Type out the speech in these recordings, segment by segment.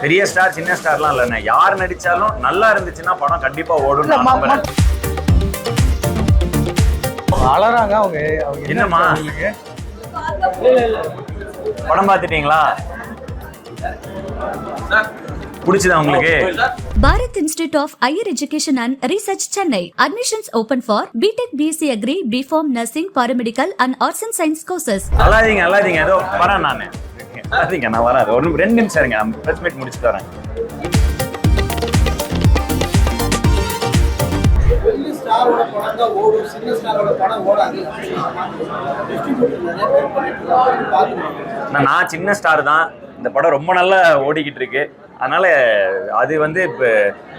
பெரிய ஸ்டார் சின்ன ஸ்டார்லாம் இல்லைண்ணே, யார் நடிச்சாலும் நல்லா இருந்துச்சுன்னா படம் கண்டிப்பா ஓடும். அழறாங்க அவங்க. என்னம்மா படம் பார்த்துட்டீங்களா? பிடிச்சதா உங்களுக்கு? Bharat Institute of Higher Education and Research, Chennai. Admissions open for BTech, BSc Agri, BPharm, Nursing, Paramedical and Arts and Science courses. அல்லாதீங்க ஏதோ வரேன் நானு. அல்லாதீங்க, நான் வரேன். ஒரு 2 நிமிஷம் இருங்க, நான் பிரஸ் மீட் முடிச்சுட்டு வரேன். நான் சின்ன ஸ்டார் தான், இந்த படம் ரொம்ப நல்லா ஓடிக்கிட்டு இருக்கு. அதனால அது வந்து இப்போ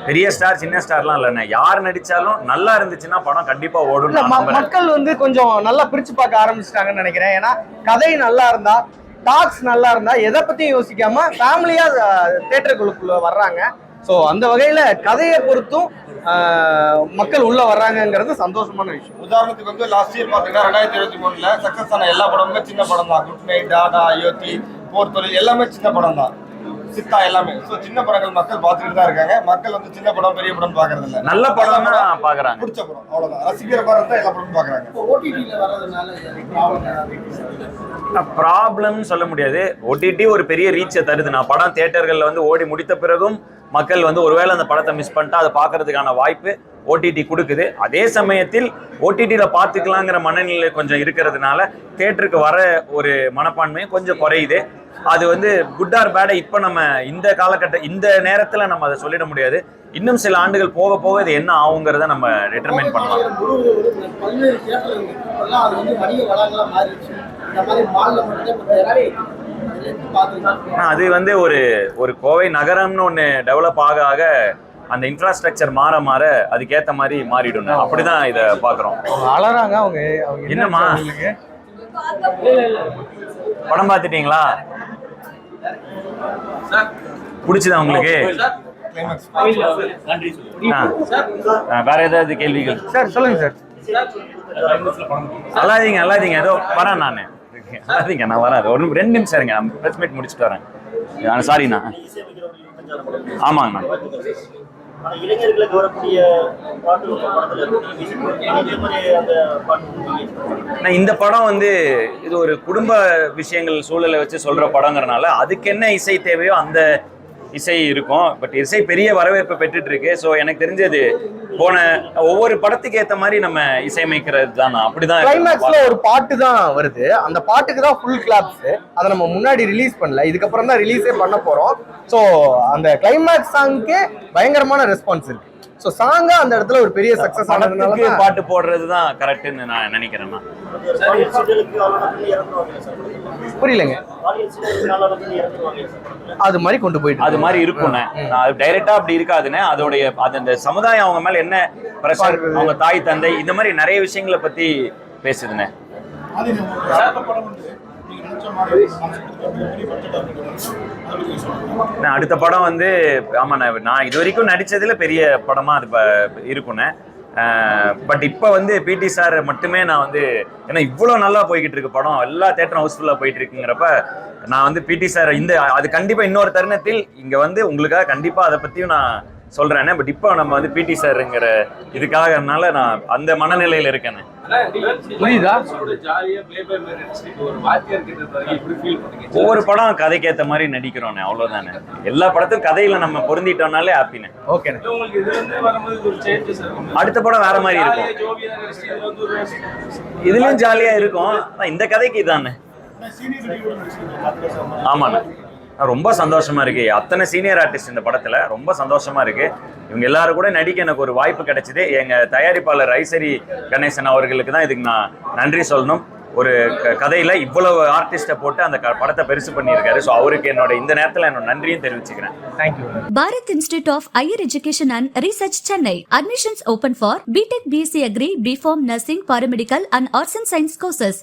பெரிய ஸ்டார் சின்ன ஸ்டார்லாம் இல்லைண்ணே, யார் நடிச்சாலும் நல்லா இருந்துச்சுன்னா படம் கண்டிப்பா ஓடும். மக்கள் வந்து கொஞ்சம் நல்லா பிரிச்சு பார்க்க ஆரம்பிச்சிட்டாங்கன்னு நினைக்கிறேன். ஏன்னா கதை நல்லா இருந்தா, டாக்ஸ் நல்லா இருந்தா, எதை பத்தியும் யோசிக்காம ஃபேமிலியா தியேட்டருக்குள்ள வர்றாங்க. ஸோ அந்த வகையில கதையை பொறுத்தும் மக்கள் உள்ள வர்றாங்கிறது சந்தோஷமான விஷயம். உதாரணத்துக்கு வந்து லாஸ்ட் இயர் பாத்தீங்கன்னா 2023ல சக்சஸ் ஆன எல்லா படமுமே சின்ன படம் தான். குட் நைட், டாடா, அயோத்தி, போர் தொழில் எல்லாமே சின்ன படம் தான். சித்தா எல்லாமே. ஸோ சின்ன படங்கள் மக்கள் பார்த்துட்டு தான் இருக்காங்க. மக்கள் வந்து சின்ன படம் பெரிய படம் பாக்குறது இல்ல, நல்ல படம் தான் பாக்குறாங்க. பிடிச்ச படம் அவ்வளவுதான், ரசிக்கிற படம் தான் எல்லா படமும் பாக்குறாங்க. ஓடிடில வர்றதுனால ப்ராப்ளம் சொல்ல முடியாது. ஓடிடி ஒரு பெரிய ரீச்சை தருது. நான் படம் தியேட்டர்கள்ல வந்து ஓடி முடித்த பிறகும் மக்கள் வந்து ஒருவேளை அந்த படத்தை மிஸ் பண்ணிட்டா அதை பார்க்கறதுக்கான வாய்ப்பு ஓடிடி கொடுக்குது. அதே சமயத்தில் ஓடிடியில் பார்த்துக்கலாங்கிற மனநிலை கொஞ்சம் இருக்கிறதுனால தியேட்டருக்கு வர ஒரு மனப்பான்மையும் கொஞ்சம் குறையுது. அது வந்து குட் ஆர் பேடை இப்போ நம்ம இந்த இந்த நேரத்தில் நம்ம அதை சொல்லிட முடியாது. இன்னும் சில ஆண்டுகள் போக போக இது என்ன ஆகுங்கிறத நம்ம டிட்டர்மைன் பண்ணலாம். அது வந்து ஒரு கோவை நகரம்னு ஒன்று டெவலப் ஆக ஆக அந்த இன்ஃப்ராஸ்ட்ரக்சர் மாற அதுக்கேற்ற மாதிரி மாறிடும். அப்படிதான் இதை பார்க்குறோம். அழறாங்க அவங்க. என்னம்மா படம் பார்த்துட்டீங்களா? பிடிச்சதா உங்களுக்கு? வேற ஏதாவது கேள்விகள்? சார் சொல்லுங்க சார். அல்லாதீங்க ஏதோ வரேன் நானு. அல்லாதீங்க, நான் வரேன். ஒரு 2 நிமிஷம் இருங்க, நான் பிரஸ் மீட் முடிச்சுட்டு வரேன். சாரிண்ணா. ஆமாங்கண்ணா. இந்த படம் வந்து இது ஒரு குடும்ப விஷயங்கள் சூழலை வச்சு சொல்ற படங்கிறனால அதுக்கு என்ன இசை தேவையோ அந்த இசை இருக்கும். பட் இசை பெரிய வரவேற்பு பெற்றுட்டு இருக்கு. ஸோ எனக்கு தெரிஞ்சது போன ஒவ்வொரு படத்துக்கு ஏற்ற மாதிரி நம்ம இசையமைக்கிறது தான். அப்படிதான் கிளைமேக்ஸ்ல ஒரு பாட்டு தான் வருது, அந்த பாட்டுக்கு தான் ஃபுல் கிளாப்ஸ். அதை நம்ம முன்னாடி ரிலீஸ் பண்ணல, இதுக்கப்புறம் தான் ரிலீஸே பண்ண போறோம். ஸோ அந்த கிளைமேக்ஸ் சாங்க்கு பயங்கரமான ரெஸ்பான்ஸ் இருக்கு. ஸோ சாங்கா அந்த இடத்துல ஒரு பெரிய சக்சஸ் ஆனதுனால பாட்டு போடுறது தான் கரெக்ட்னு நான் நினைக்கிறேன். புரியலங்க. அது மாதிரி கொண்டு போயிட்டு அது மாதிரி இருக்கும்ண்ணே. டைரக்டா அப்படி இருக்காதுன்னு அதோடைய அந்த சமுதாயம் அவங்க மேல என்ன பிரஷர், அவங்க தாய் தந்தை, இந்த மாதிரி நிறைய விஷயங்களை பத்தி பேசுதுண்ணே. அடுத்த படம் வந்து ஆமாண்ணே, நான் இது வரைக்கும் நடிச்சதுல பெரிய படமா அது இருக்குண்ணே. பட் இப்போ வந்து பிடி சார் மட்டுமே நான் வந்து, ஏன்னா இவ்வளோ நல்லா போய்கிட்டு இருக்கு படம், எல்லா தேட்டரும் ஹவுஸ்ஃபுல்லாக போயிட்டு இருக்குங்கிறப்ப நான் வந்து பிடி சார் அது கண்டிப்பாக இன்னொரு தருணத்தில் இங்கே வந்து உங்களுக்காக கண்டிப்பாக அதை பற்றியும் நான் சொல்கிறேன்னே. பட் இப்போ நம்ம வந்து பிடி சார்ங்கிற இதுக்காகனால நான் அந்த மனநிலையில் இருக்கேன். ஒவ்வொரு படம் கதைக்கேற்ற மாதிரி நடிக்கிறோண்ணே, அவ்வளோதானே. எல்லா படத்துக்கும் கதையில நம்ம பொருந்திட்டோம்னாலே ஹாப்பினே. ஓகே. அடுத்த படம் வேற மாதிரி இருக்கும், இதுலயும் ஜாலியா இருக்கும். இந்த கதைக்கு இதானே. ஆமாண்ணே, ரொம்ப சந்தோஷமா இருக்கு. அத்தனை சீனியர் ஆர்டிஸ்ட் இந்த படத்துல, ரொம்ப சந்தோஷமா இருக்கு. இவங்க எல்லாரும் கூட நடிக்க எனக்கு ஒரு வாய்ப்பு கிடைச்சது. எங்க தயாரிப்பாளர் ஐசரி கணேசன் அவர்களுக்கு தான் இதுக்கு நான் நன்றி சொல்லணும். ஒரு கதையில இவ்வளவு ஆர்டிஸ்ட போட்டு அந்த படத்தை பெருசு பண்ணியிருக்காரு. ஸோ அவருக்கு என்னோட இந்த நேரத்தில் என்னோட நன்றியும் தெரிவிச்சுக்கிறேன். Thank you. Bharat Institute of Higher Education and Research, Chennai. Admissions open for BTech, BSc Agri, BPharm, Nursing, Paramedical and Arts and Science courses.